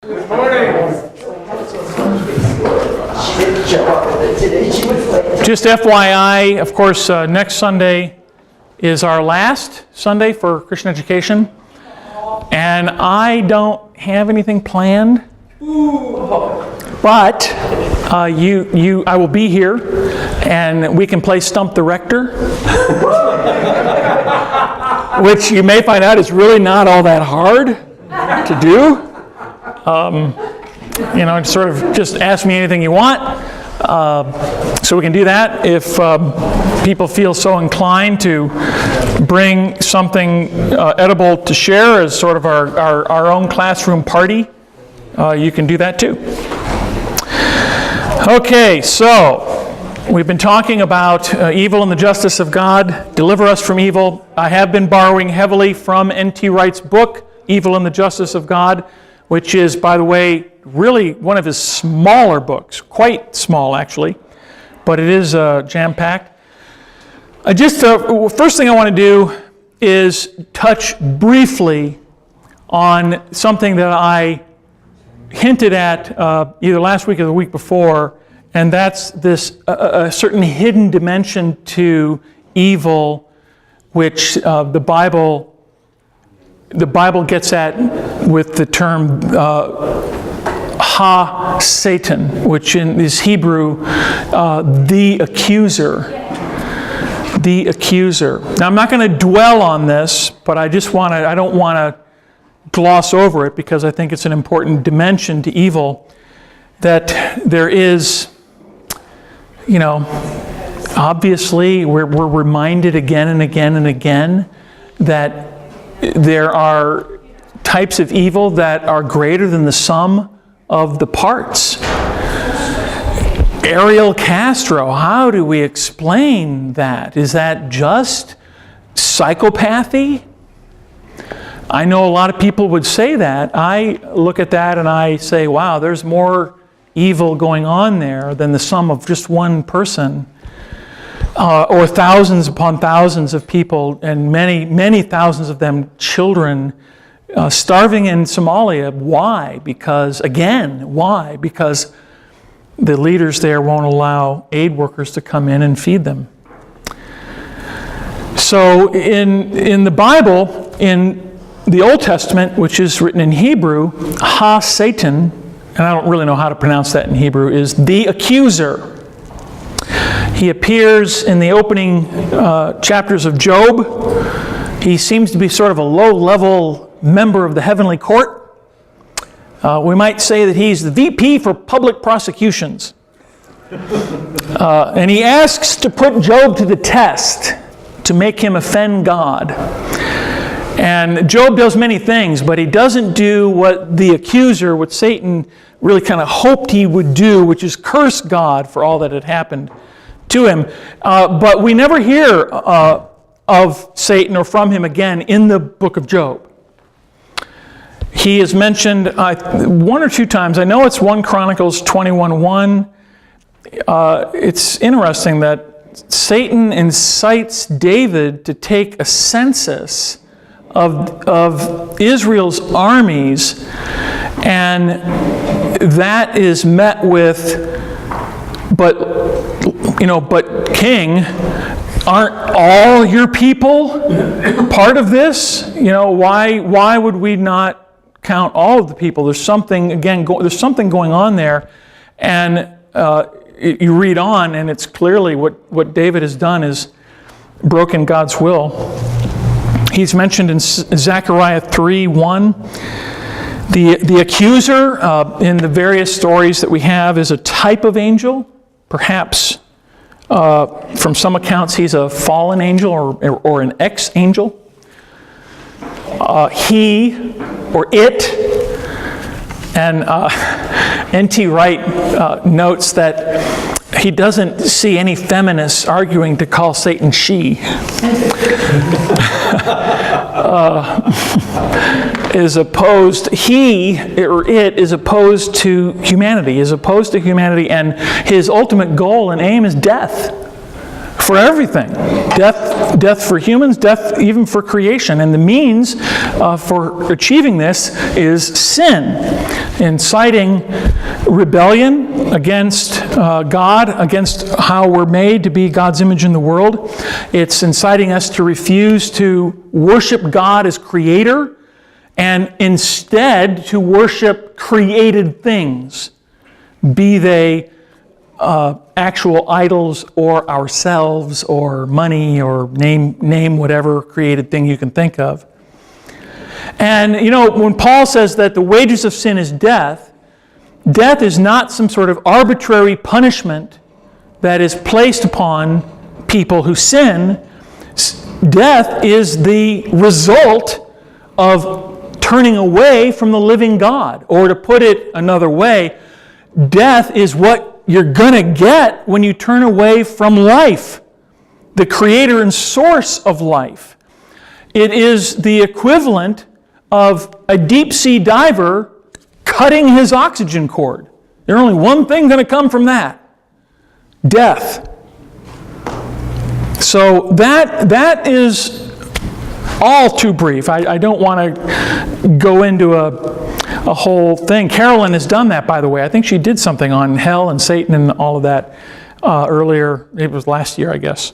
Good morning. Just FYI, of course, next Sunday is our last Sunday for Christian education, and I don't have anything planned. But I will be here, and we can play Stump the Rector, which you may find out is really not all that hard to do. Sort of just ask me anything you want. So we can do that. If people feel so inclined to bring something edible to share as sort of our own classroom party, you can do that too. Okay, so we've been talking about evil and the justice of God. Deliver us from evil. I have been borrowing heavily from N.T. Wright's book, Evil and the Justice of God, which is, by the way, really one of his smaller books, quite small actually, but it is jam-packed. First thing I want to do is touch briefly on something that I hinted at either last week or the week before, and that's this a certain hidden dimension to evil, which the Bible gets at with the term ha-Satan, which is Hebrew, the accuser. The accuser. Now I'm not going to dwell on this, but I don't want to gloss over it because I think it's an important dimension to evil, that there is, obviously we're reminded again and again and again that there are types of evil that are greater than the sum of the parts. Ariel Castro, how do we explain that? Is that just psychopathy? I know a lot of people would say that. I look at that and I say, wow, there's more evil going on there than the sum of just one person. Or thousands upon thousands of people, and many, many thousands of them children, starving in Somalia. Why? Because the leaders there won't allow aid workers to come in and feed them. So in the Bible, in the Old Testament, which is written in Hebrew, ha-Satan, and I don't really know how to pronounce that in Hebrew, is the accuser. He appears in the opening chapters of Job. He seems to be sort of a low-level member of the heavenly court. We might say that he's the VP for public prosecutions. And he asks to put Job to the test, to make him offend God. And Job does many things, but he doesn't do what the accuser, what Satan really kind of hoped he would do, which is curse God for all that had happened to him. But we never hear of Satan or from him again in the book of Job. He is mentioned one or two times. I know it's 1 Chronicles 21:1. It's interesting that Satan incites David to take a census of Israel's armies, and that is met with, but king, aren't all your people part of this? Why would we not count all of the people? There's something going on there, and you read on, and it's clearly what David has done is broken God's will. He's mentioned in Zechariah 3:1. The accuser in the various stories that we have is a type of angel. Perhaps from some accounts he's a fallen angel or an ex-angel. He or it. And N.T. Wright notes that he doesn't see any feminists arguing to call Satan she. Is opposed, he or it is opposed to humanity, and his ultimate goal and aim is death for everything. Death for humans, death even for creation. And the means for achieving this is sin, inciting rebellion against God, against how we're made to be God's image in the world. It's inciting us to refuse to worship God as creator and instead to worship created things, be they actual idols or ourselves or money or name whatever created thing you can think of. And when Paul says that the wages of sin is death, death is not some sort of arbitrary punishment that is placed upon people who sin. Death is the result of turning away from the living God. Or to put it another way, death is what you're going to get when you turn away from life, the creator and source of life. It is the equivalent of a deep sea diver cutting his oxygen cord. There's only one thing going to come from that: death. So that is all too brief. I don't want to go into a whole thing. Carolyn has done that, by the way. I think she did something on hell and Satan and all of that earlier. It was last year, I guess.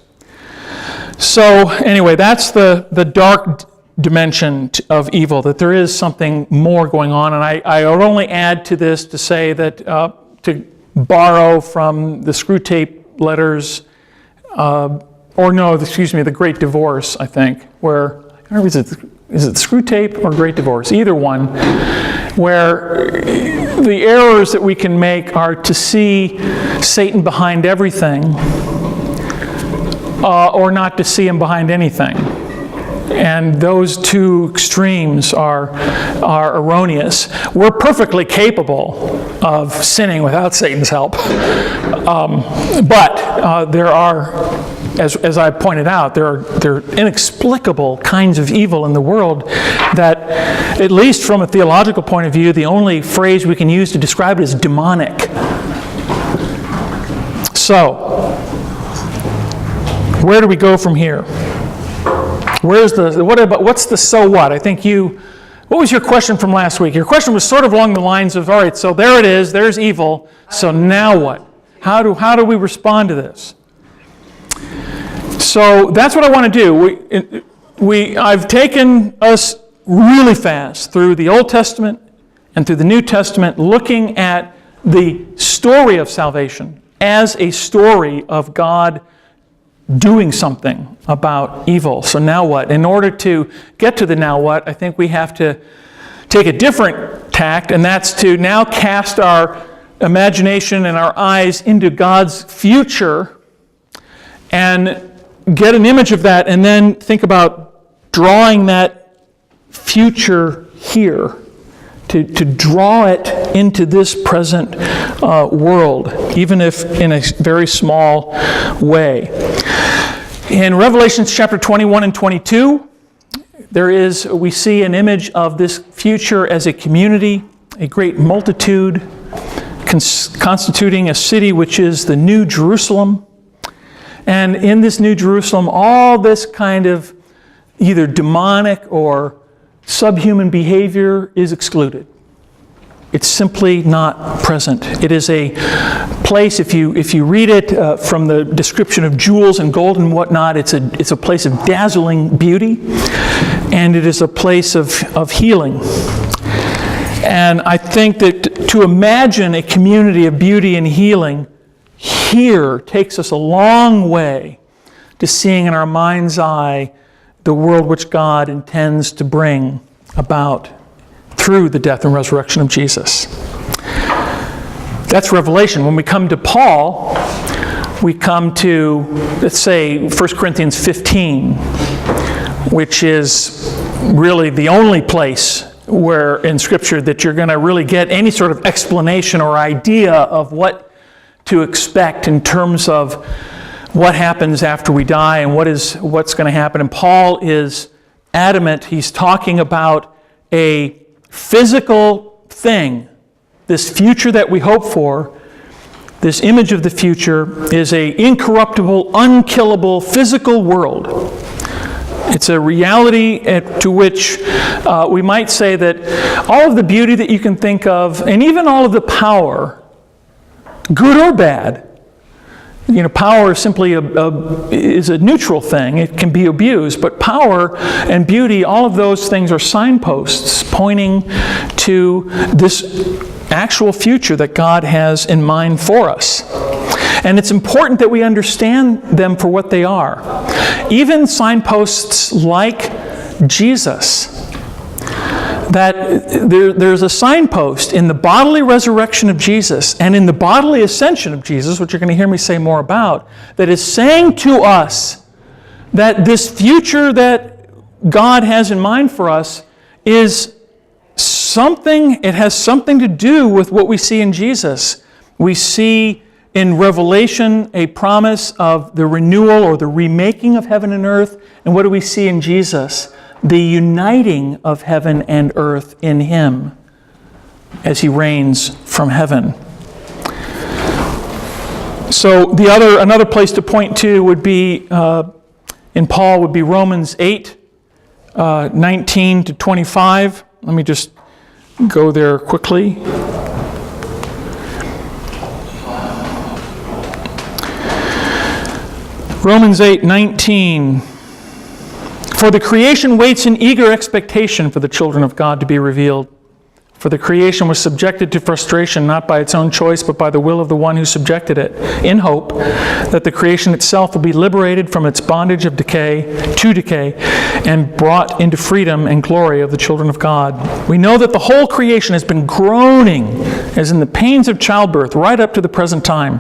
So anyway, that's the dark dimension of evil, that there is something more going on. And I would only add to this to say that, to borrow from the Screwtape letters, the Great Divorce, I think, where, I don't know, is it Screwtape or Great Divorce? Either one, where the errors that we can make are to see Satan behind everything, or not to see him behind anything. And those two extremes are erroneous. We're perfectly capable of sinning without Satan's help. But there are, as I pointed out, there are inexplicable kinds of evil in the world that, at least from a theological point of view, the only phrase we can use to describe it is demonic. So, where do we go from here? What's the so what? I think what was your question from last week? Your question was sort of along the lines of, all right, so there it is, there's evil, so now what? How do we respond to this? So that's what I want to do. I've taken us really fast through the Old Testament and through the New Testament, looking at the story of salvation as a story of God doing something about evil. So now what? In order to get to the now what, I think we have to take a different tact, and that's to now cast our imagination and our eyes into God's future and get an image of that, and then think about drawing that future here, to draw it into this present world, even if in a very small way. In Revelation chapter 21 and 22, we see an image of this future as a community, a great multitude, constituting a city which is the New Jerusalem. And in this New Jerusalem, all this kind of either demonic or subhuman behavior is excluded. It's simply not present. It is a place, if you read it from the description of jewels and gold and whatnot, it's a place of dazzling beauty, and it is a place of healing. And I think that to imagine a community of beauty and healing here takes us a long way to seeing in our mind's eye the world which God intends to bring about through the death and resurrection of Jesus. That's Revelation. When we come to Paul, we come to, let's say, 1 Corinthians 15, which is really the only place where in Scripture that you're going to really get any sort of explanation or idea of what to expect in terms of what happens after we die and what's going to happen. And Paul is adamant. He's talking about a physical thing, this future that we hope for, this image of the future is a incorruptible, unkillable, physical world. It's a reality to which we might say that all of the beauty that you can think of, and even all of the power, good or bad, power is simply is a neutral thing. It can be abused, but power and beauty, all of those things are signposts pointing to this actual future that God has in mind for us. And it's important that we understand them for what they are. Even signposts like Jesus, that there's a signpost in the bodily resurrection of Jesus and in the bodily ascension of Jesus, which you're going to hear me say more about, that is saying to us that this future that God has in mind for us is it has something to do with what we see in Jesus. We see in Revelation a promise of the renewal or the remaking of heaven and earth. And what do we see in Jesus? The uniting of heaven and earth in Him as He reigns from heaven. So another place to point to would be, in Paul, would be Romans 8, 19 to 25. Let me just go there quickly. Romans 8:19. For the creation waits in eager expectation for the children of God to be revealed. For the creation was subjected to frustration, not by its own choice, but by the will of the one who subjected it, in hope that the creation itself will be liberated from its bondage of decay, and brought into freedom and glory of the children of God. We know that the whole creation has been groaning, as in the pains of childbirth, right up to the present time.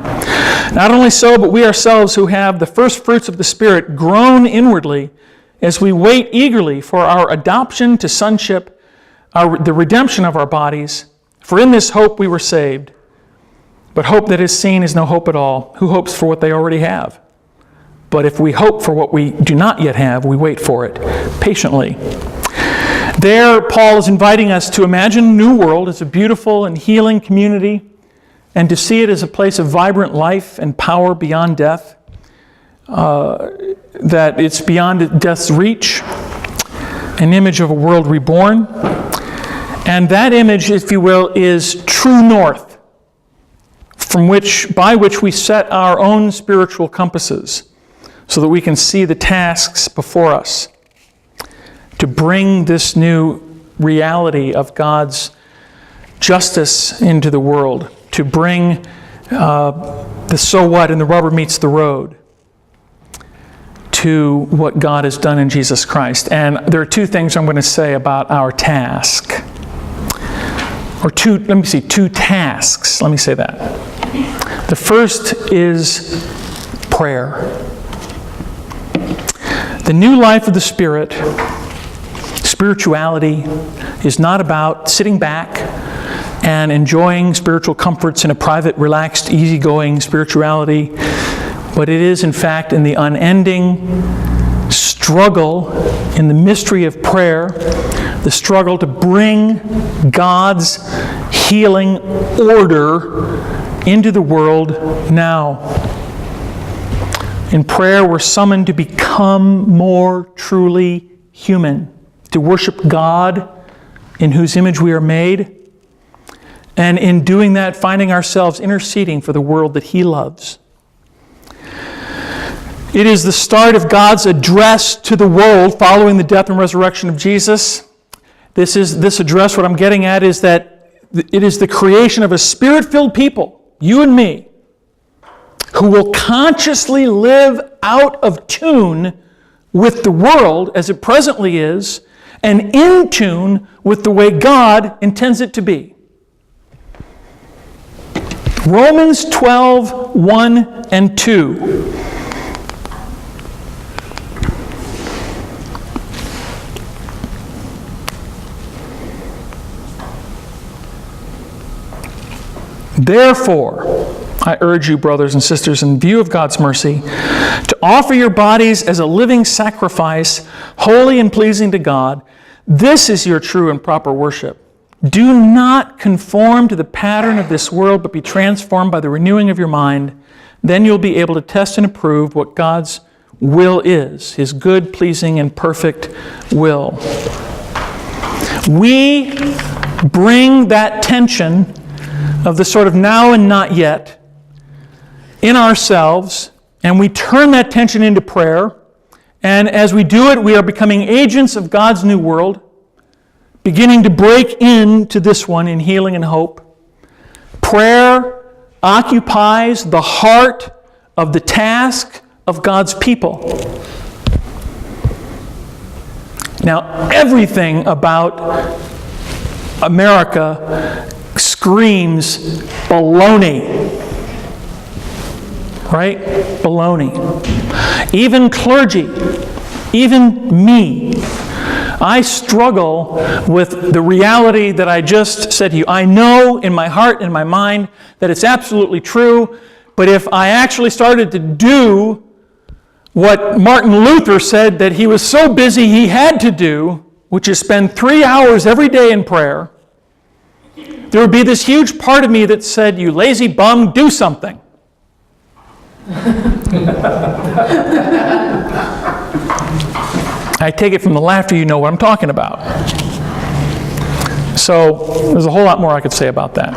Not only so, but we ourselves who have the first fruits of the Spirit groan inwardly as we wait eagerly for our adoption to sonship, the redemption of our bodies. For in this hope we were saved. But hope that is seen is no hope at all. Who hopes for what they already have? But if we hope for what we do not yet have, we wait for it patiently. There, Paul is inviting us to imagine a new world as a beautiful and healing community, and to see it as a place of vibrant life and power beyond death, that it's beyond death's reach, an image of a world reborn. And that image, if you will, is true north, by which we set our own spiritual compasses, so that we can see the tasks before us to bring this new reality of God's justice into the world, to bring the so what and the rubber meets the road to what God has done in Jesus Christ. And there are two things I'm going to say about our task. Two tasks. Let me say that. The first is prayer. The new life of the Spirit, spirituality, is not about sitting back and enjoying spiritual comforts in a private, relaxed, easygoing spirituality, but it is, in fact, in the unending struggle, in the mystery of prayer, the struggle to bring God's healing order into the world now. In prayer, we're summoned to become more truly human, to worship God in whose image we are made, and in doing that, finding ourselves interceding for the world that He loves. It is the start of God's address to the world following the death and resurrection of Jesus. This address, what I'm getting at, is that it is the creation of a Spirit-filled people, you and me, who will consciously live out of tune with the world as it presently is, and in tune with the way God intends it to be. Romans 12, 1 and 2. Therefore, I urge you, brothers and sisters, in view of God's mercy, to offer your bodies as a living sacrifice, holy and pleasing to God. This is your true and proper worship. Do not conform to the pattern of this world, but be transformed by the renewing of your mind. Then you'll be able to test and approve what God's will is, His good, pleasing, and perfect will. We bring that tension of the sort of now and not yet in ourselves, and we turn that tension into prayer. And as we do it, we are becoming agents of God's new world, beginning to break into this one in healing and hope. Prayer occupies the heart of the task of God's people. Now, everything about America screams baloney. Right? Baloney. Even clergy, even me, I struggle with the reality that I just said to you. I know in my heart and my mind that it's absolutely true, but if I actually started to do what Martin Luther said that he was so busy he had to do, which is spend 3 hours every day in prayer, there would be this huge part of me that said, "You lazy bum, do something." I take it from the laughter you know what I'm talking about. So there's a whole lot more I could say about that.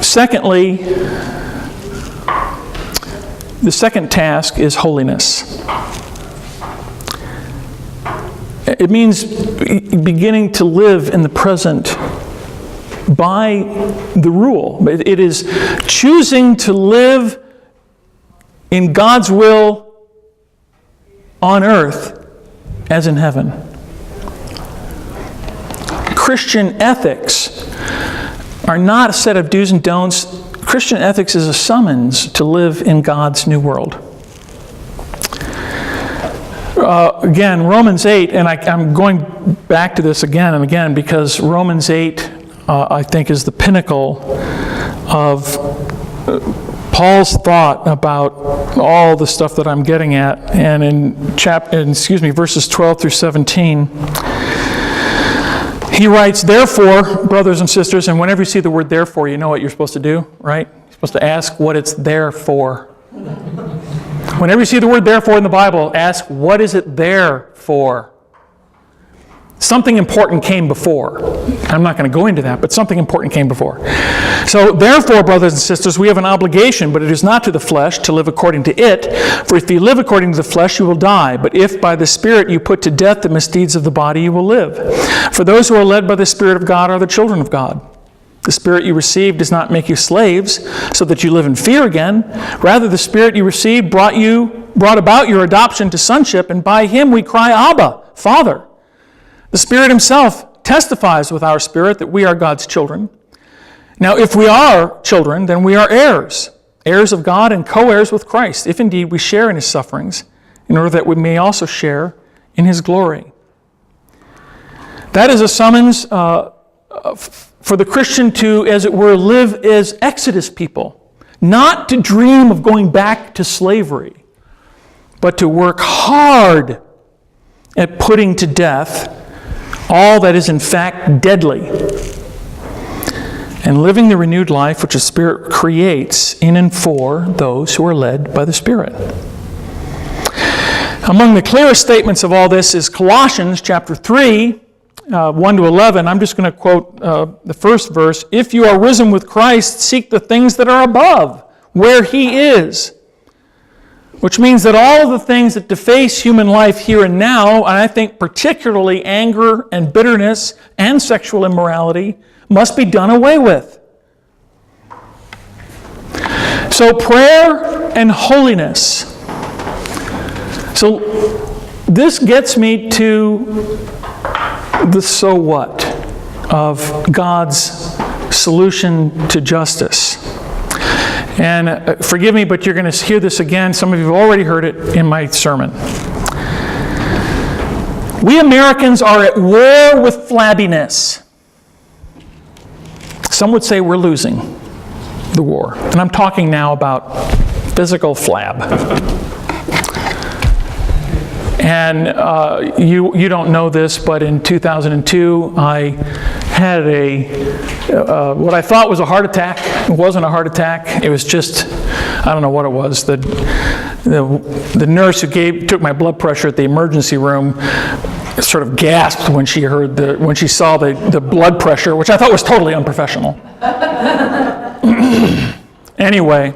Secondly, the second task is holiness. It means beginning to live in the present by the rule. It is choosing to live in God's will on earth as in heaven. Christian ethics are not a set of do's and don'ts. Christian ethics is a summons to live in God's new world. Again, Romans 8, and I'm going back to this again and again because Romans 8, I think, is the pinnacle of Paul's thought about all the stuff that I'm getting at. And in verses 12 through 17, he writes, "Therefore, brothers and sisters," and whenever you see the word "therefore," you know what you're supposed to do, right? You're supposed to ask what it's there for. Whenever you see the word "therefore" in the Bible, ask, what is it there for? Something important came before. I'm not going to go into that, but something important came before. So, therefore, brothers and sisters, we have an obligation, but it is not to the flesh, to live according to it. For if you live according to the flesh, you will die. But if by the Spirit you put to death the misdeeds of the body, you will live. For those who are led by the Spirit of God are the children of God. The Spirit you received does not make you slaves, so that you live in fear again. Rather, the Spirit you received brought about your adoption to sonship, and by Him we cry, Abba, Father. The Spirit Himself testifies with our spirit that we are God's children. Now, if we are children, then we are heirs, heirs of God and co-heirs with Christ, if indeed we share in His sufferings, in order that we may also share in His glory. That is a summons for the Christian to, as it were, live as Exodus people, not to dream of going back to slavery, but to work hard at putting to death all that is in fact deadly, and living the renewed life which the Spirit creates in and for those who are led by the Spirit. Among the clearest statements of all this is Colossians chapter 3, 1 to 11. I'm just going to quote the first verse. "If you are risen with Christ, seek the things that are above, where He is." Which means that all of the things that deface human life here and now, and I think particularly anger and bitterness and sexual immorality, must be done away with. So prayer and holiness. So this gets me to the so what of God's solution to justice. And forgive me, but you're going to hear this again. Some of you have already heard it in my sermon. We Americans are at war with flabbiness. Some would say we're losing the war. And I'm talking now about physical flab. And you don't know this, but in 2002, I had what I thought was a heart attack. It wasn't a heart attack. It was just, I don't know what it was. The nurse who took my blood pressure at the emergency room sort of gasped when she saw the blood pressure, which I thought was totally unprofessional. Anyway.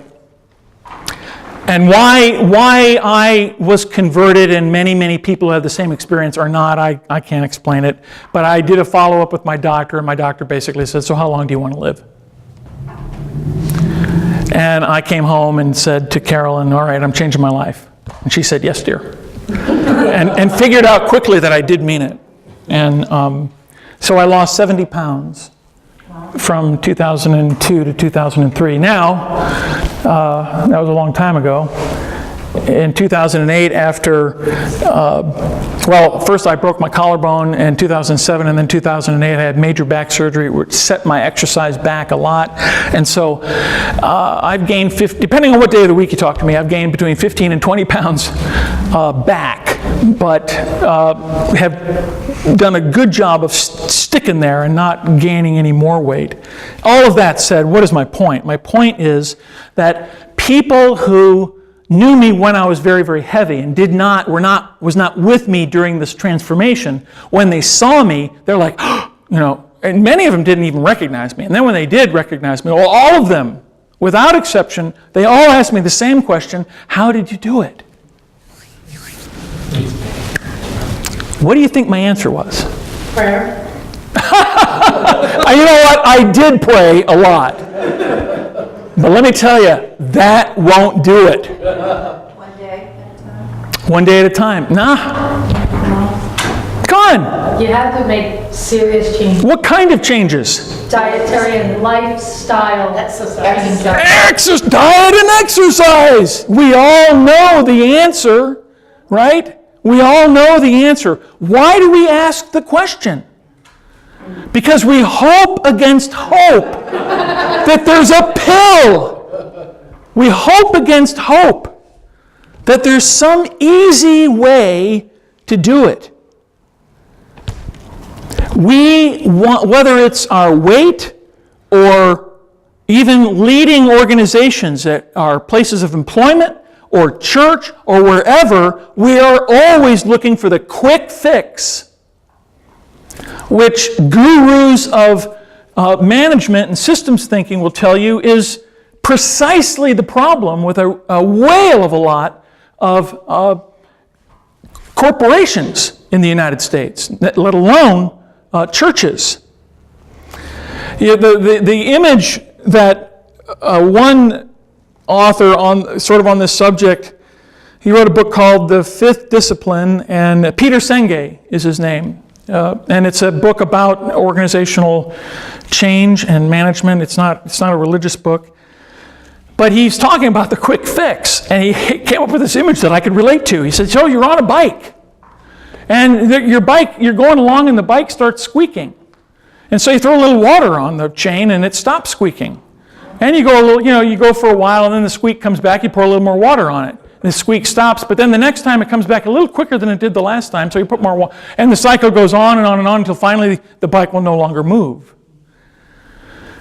And why I was converted, and many people who have the same experience or not, I can't explain it. But I did a follow-up with my doctor, and my doctor basically said, so how long do you want to live? And I came home and said to Carolyn, all right, I'm changing my life. And she said, yes, dear. and figured out quickly that I did mean it. And so I lost 70 pounds from 2002 to 2003. Now, that was a long time ago. In 2008, first I broke my collarbone in 2007, and then 2008 I had major back surgery, which set my exercise back a lot. And so I've gained, depending on what day of the week you talk to me, I've gained between 15 and 20 pounds back, but have done a good job of sticking there and not gaining any more weight. All of that said, what is my point? My point is that people who knew me when I was very, very heavy and was not with me during this transformation, when they saw me, they're like, and many of them didn't even recognize me. And then when they did recognize me, well, all of them, without exception, they all asked me the same question: how did you do it? What do you think my answer was? Prayer. You know what? I did pray a lot. But let me tell you, that won't do it. 1 day at a time. 1 day at a time. Nah. Come on. You have to make serious changes. What kind of changes? Dietary and lifestyle. Exercise. Diet and exercise. We all know the answer, right? We all know the answer. Why do we ask the question? Because we hope against hope that there's a pill. We hope against hope that there's some easy way to do it. We want, whether it's our weight or even leading organizations at our places of employment or church or wherever, we are always looking for the quick fix, which gurus of management and systems thinking will tell you is precisely the problem with a whale of a lot of corporations in the United States, let alone churches. The image that one author on this subject, he wrote a book called The Fifth Discipline, and Peter Senge is his name. And it's a book about organizational change and management. It's not a religious book. But he's talking about the quick fix. And he came up with this image that I could relate to. He said, so you're on a bike. And you're going along and the bike starts squeaking. And so you throw a little water on the chain and it stops squeaking. And you go you go for a while and then the squeak comes back, you pour a little more water on it. The squeak stops, but then the next time it comes back a little quicker than it did the last time, so you put more water. And the cycle goes on and on and on until finally the bike will no longer move.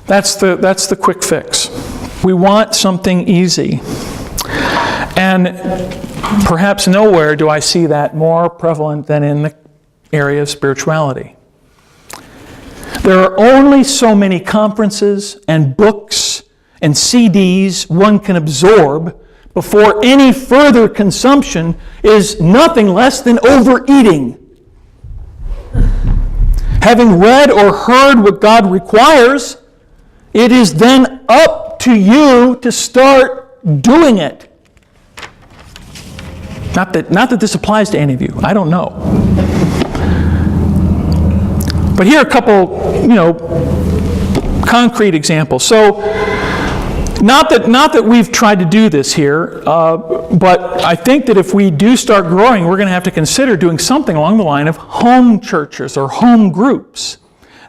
That's the quick fix. We want something easy. And perhaps nowhere do I see that more prevalent than in the area of spirituality. There are only so many conferences and books and CDs one can absorb before any further consumption is nothing less than overeating. Having read or heard what God requires, it is then up to you to start doing it. Not that this applies to any of you. I don't know. But here are a couple, concrete examples. So, not that we've tried to do this here, but I think that if we do start growing, we're going to have to consider doing something along the line of home churches or home groups.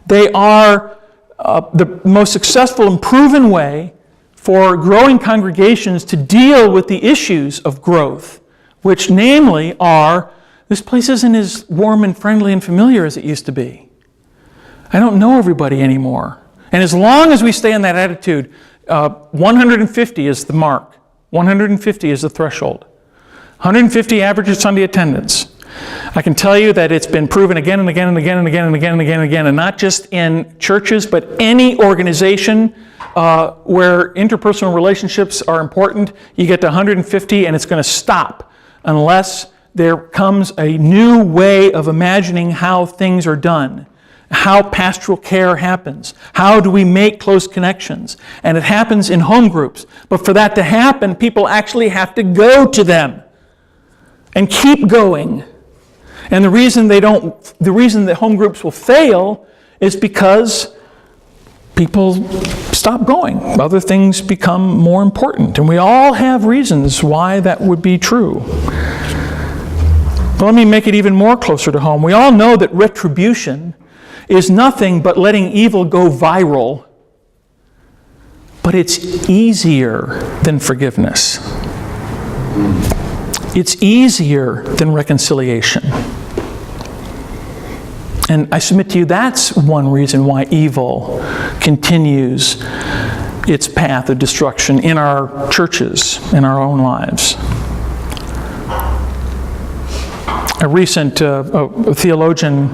They are the most successful and proven way for growing congregations to deal with the issues of growth, which namely are This place isn't as warm and friendly and familiar as it used to be. I don't know everybody anymore. And as long as we stay in that attitude, 150 is the mark. 150 is the threshold. 150 average Sunday attendance. I can tell you that it's been proven again and again and again and again and again and again and again, and not just in churches, but any organization where interpersonal relationships are important. You get to 150 and it's going to stop unless there comes a new way of imagining how things are done, how pastoral care happens, how do we make close connections. And it happens in home groups. But for that to happen, people actually have to go to them and keep going. And the reason that home groups will fail is because people stop going. Other things become more important. And we all have reasons why that would be true. But let me make it even more closer to home. We all know that retribution is nothing but letting evil go viral. But it's easier than forgiveness. It's easier than reconciliation. And I submit to you that's one reason why evil continues its path of destruction in our churches, in our own lives. A recent theologian,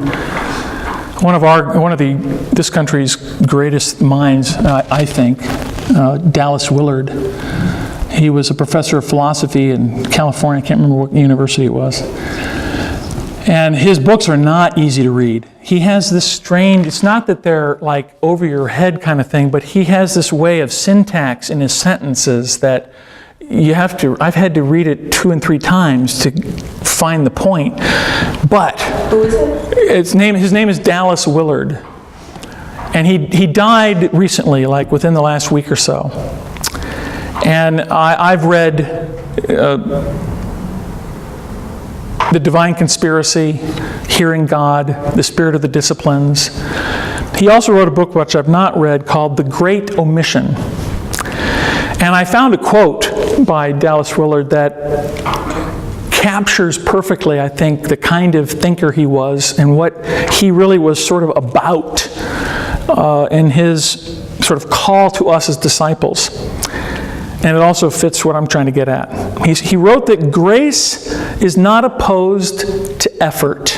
one of this country's greatest minds, I think, Dallas Willard. He was a professor of philosophy in California. I can't remember what university it was. And his books are not easy to read. He has this strange, it's not that they're like over your head kind of thing, but he has this way of syntax in his sentences that I've had to read it 2 and 3 times to find the point. But who is it? His name is Dallas Willard. And he died recently, like within the last week or so. And I've read The Divine Conspiracy, Hearing God, The Spirit of the Disciplines. He also wrote a book which I've not read called The Great Omission. And I found a quote by Dallas Willard that captures perfectly, I think, the kind of thinker he was and what he really was sort of about in his sort of call to us as disciples. And it also fits what I'm trying to get at. He wrote that grace is not opposed to effort.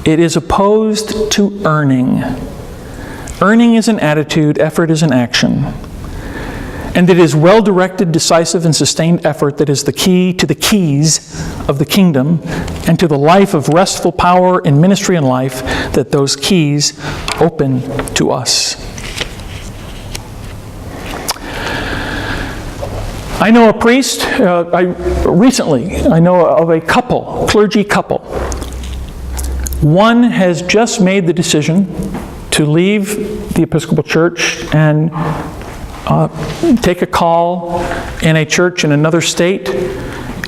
It is opposed to earning. Earning is an attitude, effort is an action. And it is well-directed, decisive, and sustained effort that is the key to the keys of the kingdom and to the life of restful power in ministry and life that those keys open to us. I know a priest, I know of a couple, clergy couple. One has just made the decision to leave the Episcopal Church and take a call in a church in another state,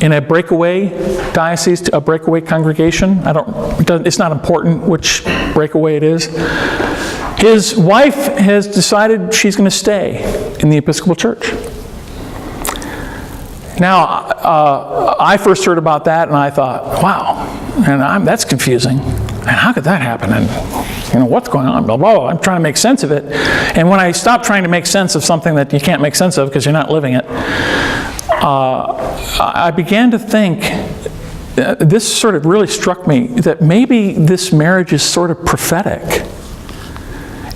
in a breakaway diocese, a breakaway congregation. It's not important which breakaway it is. His wife has decided she's going to stay in the Episcopal Church. Now, I first heard about that and I thought, wow, and that's confusing. And how could that happen? And what's going on? Blah, blah, blah. I'm trying to make sense of it. And when I stopped trying to make sense of something that you can't make sense of because you're not living it, I began to think, this sort of really struck me, that maybe this marriage is sort of prophetic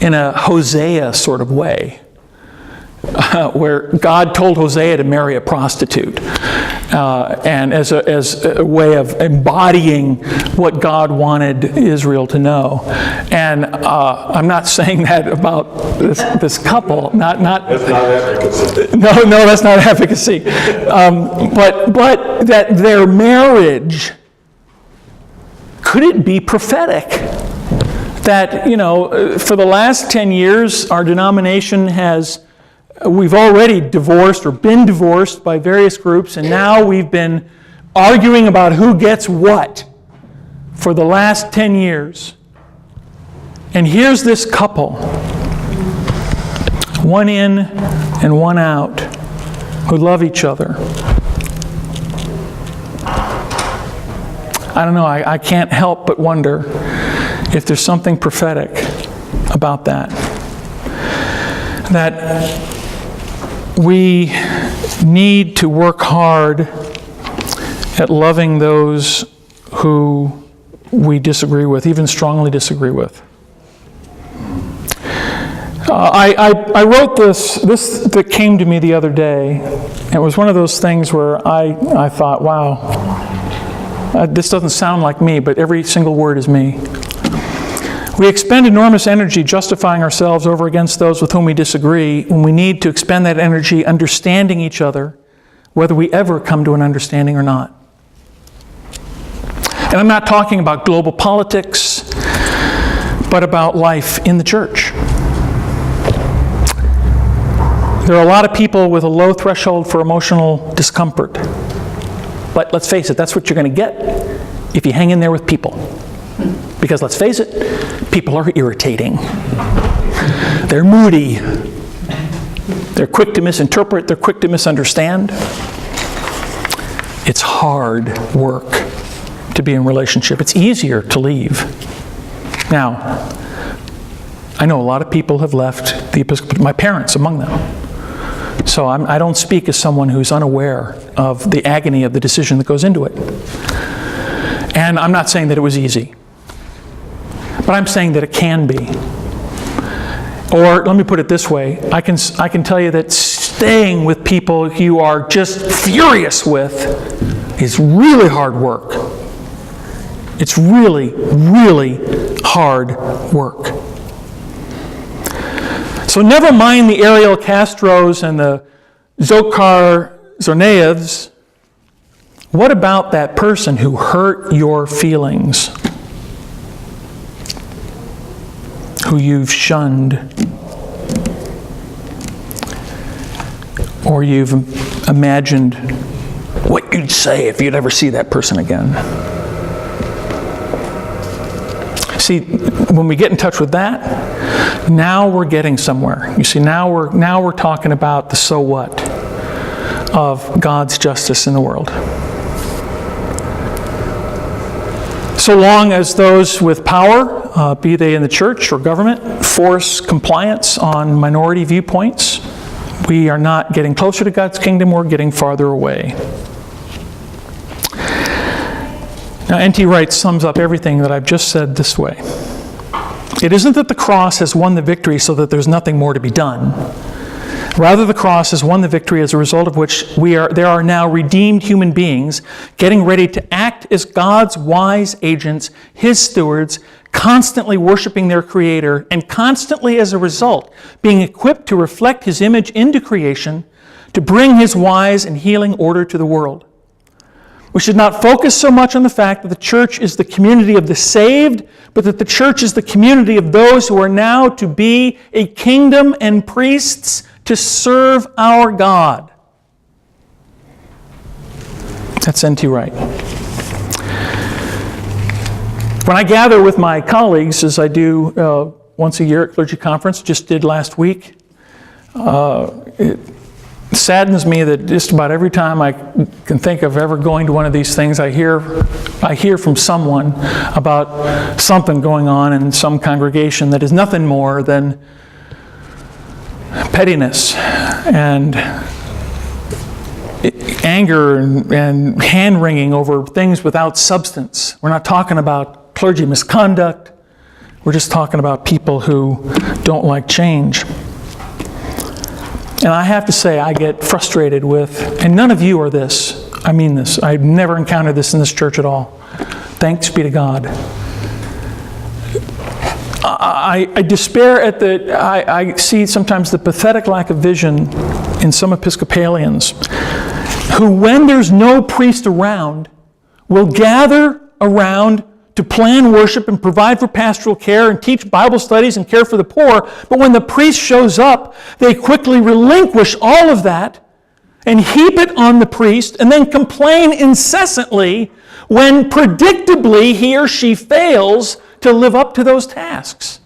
in a Hosea sort of way. Where God told Hosea to marry a prostitute, and as a way of embodying what God wanted Israel to know. And I'm not saying that about this couple. Not. That's not efficacy. No, that's not efficacy. But that their marriage, could it be prophetic? That for the last 10 years, our denomination we've already divorced or been divorced by various groups, and now we've been arguing about who gets what for the last 10 years. And here's this couple, one in and one out, who love each other. I don't know, I can't help but wonder if there's something prophetic about that. That we need to work hard at loving those who we disagree with, even strongly disagree with. I wrote this that came to me the other day. It was one of those things where I thought, wow, this doesn't sound like me, but every single word is me. We expend enormous energy justifying ourselves over against those with whom we disagree, when we need to expend that energy understanding each other, whether we ever come to an understanding or not. And I'm not talking about global politics, but about life in the church. There are a lot of people with a low threshold for emotional discomfort. But let's face it, that's what you're going to get if you hang in there with people. Because let's face it, people are irritating. They're moody. They're quick to misinterpret. They're quick to misunderstand. It's hard work to be in a relationship. It's easier to leave. Now, I know a lot of people have left the Episcopal, my parents among them. So I don't speak as someone who's unaware of the agony of the decision that goes into it. And I'm not saying that it was easy. But I'm saying that it can be. Or let me put it this way. I can tell you that staying with people you are just furious with is really hard work. It's really, really hard work. So never mind the Ariel Castros and the Zokhar Tsarnaevs. What about that person who hurt your feelings? Who you've shunned? Or you've imagined what you'd say if you'd ever see that person again? See, when we get in touch with that, now we're getting somewhere. You see, now we're talking about the so what of God's justice in the world. So long as those with power, be they in the church or government, force compliance on minority viewpoints, we are not getting closer to God's kingdom, we're getting farther away. Now, N.T. Wright sums up everything that I've just said this way. It isn't that the cross has won the victory so that there's nothing more to be done. Rather, the cross has won the victory as a result of which there are now redeemed human beings getting ready to act as God's wise agents, His stewards, constantly worshiping their Creator, and constantly, as a result, being equipped to reflect His image into creation, to bring His wise and healing order to the world. We should not focus so much on the fact that the church is the community of the saved, but that the church is the community of those who are now to be a kingdom and priests to serve our God. That's N.T. Wright. When I gather with my colleagues, as I do once a year at Clergy Conference, just did last week, it saddens me that just about every time I can think of ever going to one of these things, I hear from someone about something going on in some congregation that is nothing more than pettiness and anger and hand-wringing over things without substance. We're not talking about clergy misconduct. We're just talking about people who don't like change. And I have to say, I get frustrated with, and none of you are this. I mean this. I've never encountered this in this church at all. Thanks be to God. I despair at I see sometimes the pathetic lack of vision in some Episcopalians who, when there's no priest around, will gather around to plan worship and provide for pastoral care and teach Bible studies and care for the poor. But when the priest shows up, they quickly relinquish all of that and heap it on the priest and then complain incessantly when predictably he or she fails to live up to those tasks.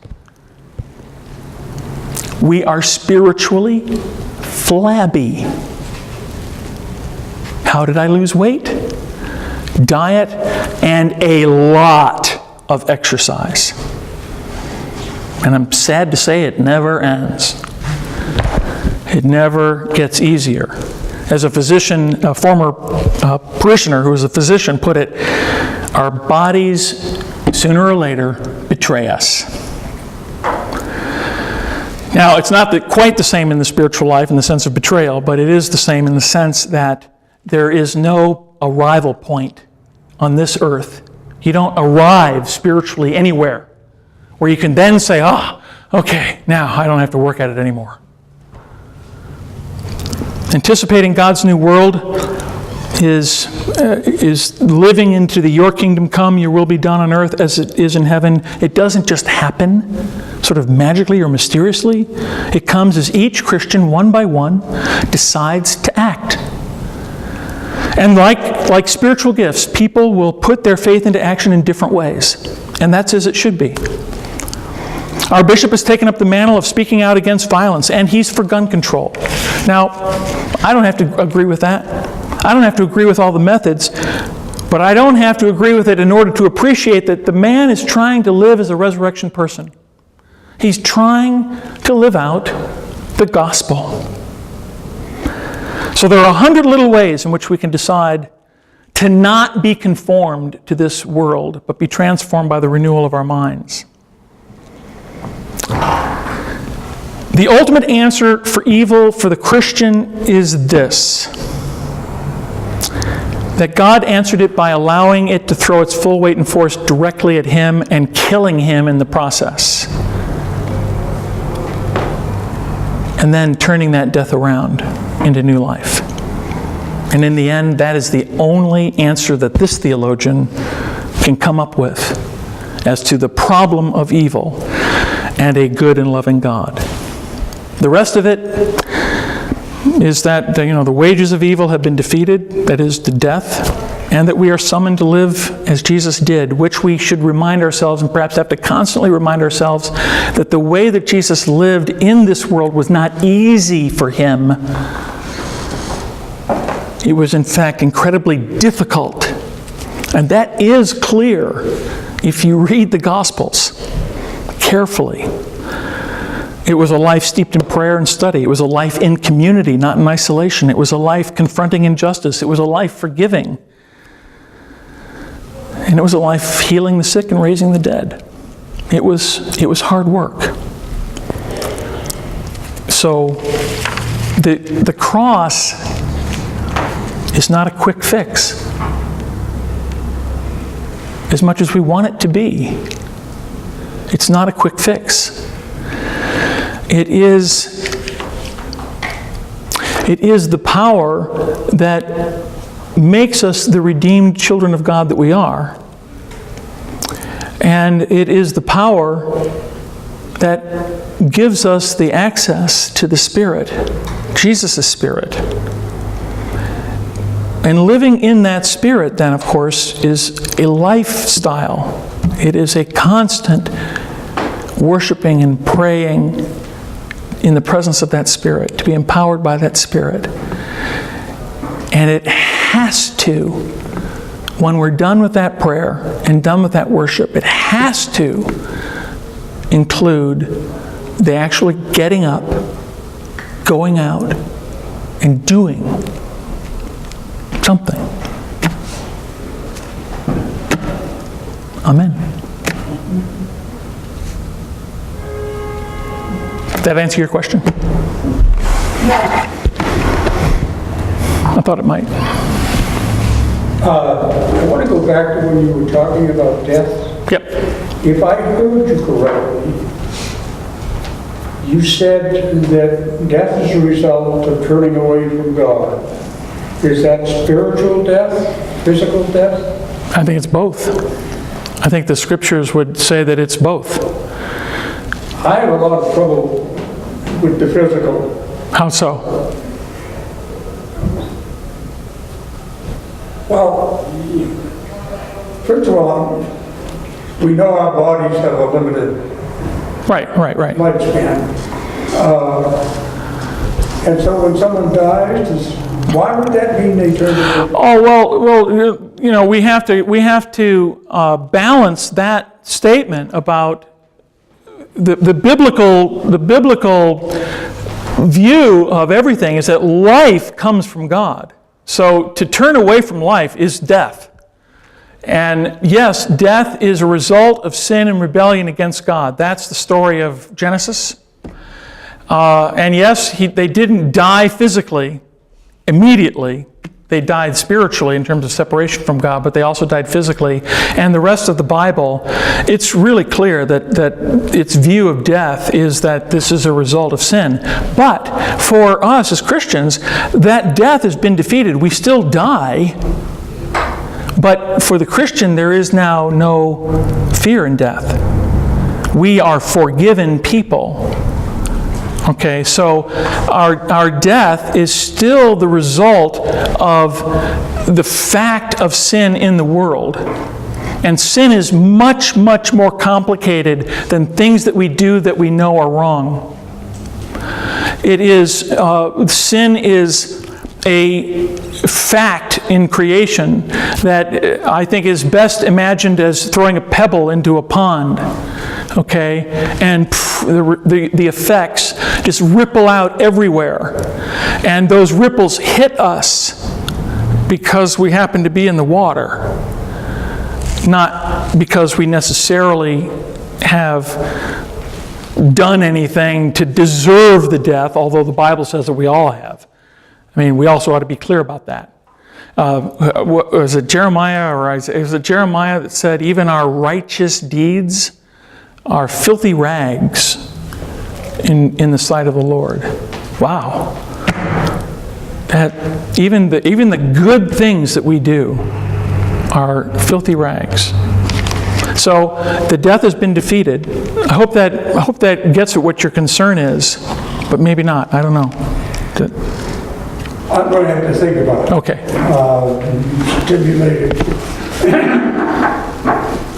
We are spiritually flabby. How did I lose weight? diet, and a lot of exercise. And I'm sad to say it never ends. It never gets easier. As a physician, a former parishioner who was a physician put it, our bodies sooner or later betray us. Now, it's not quite the same in the spiritual life in the sense of betrayal, but it is the same in the sense that there is no arrival point on this earth. You don't arrive spiritually anywhere where you can then say, okay, now I don't have to work at it anymore. Anticipating God's new world is living into the your kingdom come, your will be done on earth as it is in heaven. It doesn't just happen sort of magically or mysteriously. It comes as each Christian, one by one, decides to act. And like spiritual gifts, people will put their faith into action in different ways. And that's as it should be. Our bishop has taken up the mantle of speaking out against violence, and he's for gun control. Now, I don't have to agree with that. I don't have to agree with all the methods, but I don't have to agree with it in order to appreciate that the man is trying to live as a resurrection person. He's trying to live out the gospel. So there are 100 little ways in which we can decide to not be conformed to this world, but be transformed by the renewal of our minds. The ultimate answer for evil for the Christian is this: that God answered it by allowing it to throw its full weight and force directly at him and killing him in the process. And then turning that death around into new life. And in the end, that is the only answer that this theologian can come up with as to the problem of evil and a good and loving God. The rest of it is that the wages of evil have been defeated, that is, to death, and that we are summoned to live as Jesus did, which we should remind ourselves, and perhaps have to constantly remind ourselves, that the way that Jesus lived in this world was not easy for him. It was, in fact, incredibly difficult. And that is clear if you read the Gospels carefully. It was a life steeped in prayer and study. It was a life in community, not in isolation. It was a life confronting injustice. It was a life forgiving. And it was a life healing the sick and raising the dead. It was hard work. So the cross is not a quick fix, as much as we want it to be. It's not a quick fix. It is the power that makes us the redeemed children of God that we are. And it is the power that gives us the access to the Spirit, Jesus' Spirit. And living in that Spirit, then, of course, is a lifestyle. It is a constant worshiping and praying in the presence of that Spirit, to be empowered by that Spirit. And it has to, when we're done with that prayer and done with that worship, it has to include the actually getting up, going out, and doing something. Amen. Did that answer your question? I thought it might. I want to go back to when you were talking about death. Yep. If I heard you correctly, you said that death is a result of turning away from God. Is that spiritual death, physical death? I think it's both. I think the scriptures would say that it's both. I have a lot of trouble with the physical. How so? Well, first of all, we know our bodies have a limited Right. lifespan. And so when someone dies, why would that mean they turn away? Oh, well, we have to balance that statement about the biblical view of everything is that life comes from God. So to turn away from life is death. And yes, death is a result of sin and rebellion against God. That's the story of Genesis. And yes, they didn't die physically immediately. They died spiritually in terms of separation from God, but they also died physically. And the rest of the Bible, it's really clear that its view of death is that this is a result of sin. But for us as Christians, that death has been defeated. We still die, but for the Christian, there is now no fear in death. We are forgiven people. Okay, so our death is still the result of the fact of sin in the world. And sin is much, much more complicated than things that we do that we know are wrong. Sin is a fact in creation that I think is best imagined as throwing a pebble into a pond. Okay, and the effects just ripple out everywhere. And those ripples hit us because we happen to be in the water, not because we necessarily have done anything to deserve the death, although the Bible says that we all have. I mean, we also ought to be clear about that. Was it Jeremiah or Isaiah? Was it Jeremiah that said, even our righteous deeds are filthy rags in the sight of the Lord? Wow. That even the good things that we do are filthy rags. So the death has been defeated. I hope that gets at what your concern is, but maybe not. I don't know. I'm going to have to think about it. Okay. Stimulated.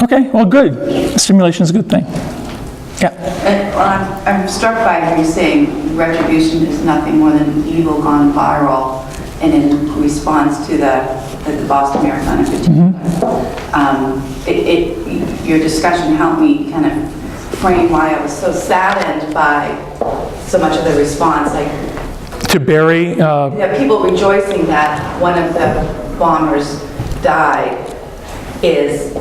Okay, well, good. Stimulation is a good thing. Yeah. Well, I'm struck by you saying retribution is nothing more than evil gone viral, and in response to the Boston Marathon in particular. Your discussion helped me kind of frame why I was so saddened by so much of the response. To bury... people rejoicing that one of the bombers died is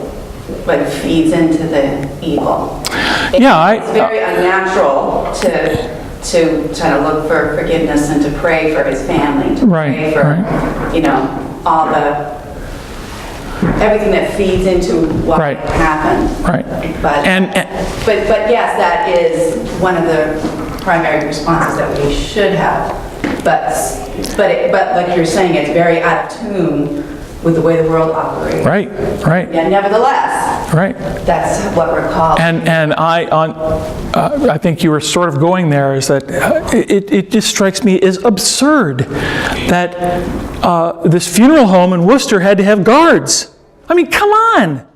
what feeds into the evil. It's very unnatural to try to look for forgiveness and to pray for his family, to pray for all everything that feeds into what happened. Right. But yes, that is one of the primary responses that we should have. But like you're saying, it's very out of tune with the way the world operates. Right. And nevertheless, that's what we're called. And I think you were sort of going there, is that it just strikes me as absurd that this funeral home in Worcester had to have guards. I mean, come on.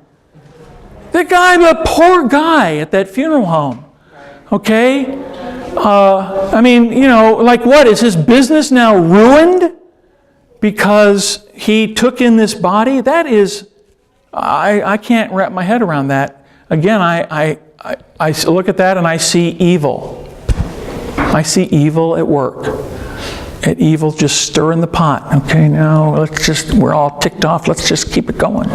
The poor guy at that funeral home. Okay? I mean, like what? Is his business now ruined because he took in this body? That is, I can't wrap my head around that. Again, I look at that and I see evil. I see evil at work. At evil just stirring the pot. Okay, now we're all ticked off. Let's just keep it going.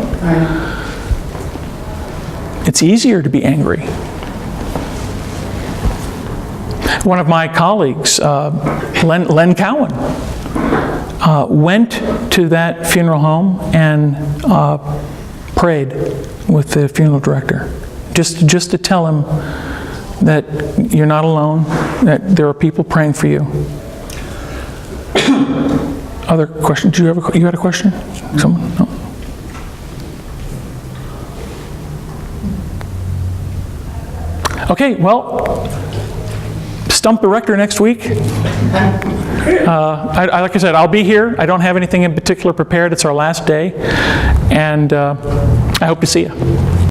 It's easier to be angry. One of my colleagues, Len Cowan, went to that funeral home and prayed with the funeral director, just to tell him that you're not alone, that there are people praying for you. Other questions? You had a question? Someone? No? Okay, well, stump the rector next week. Like I said, I'll be here. I don't have anything in particular prepared. It's our last day. And I hope to see you.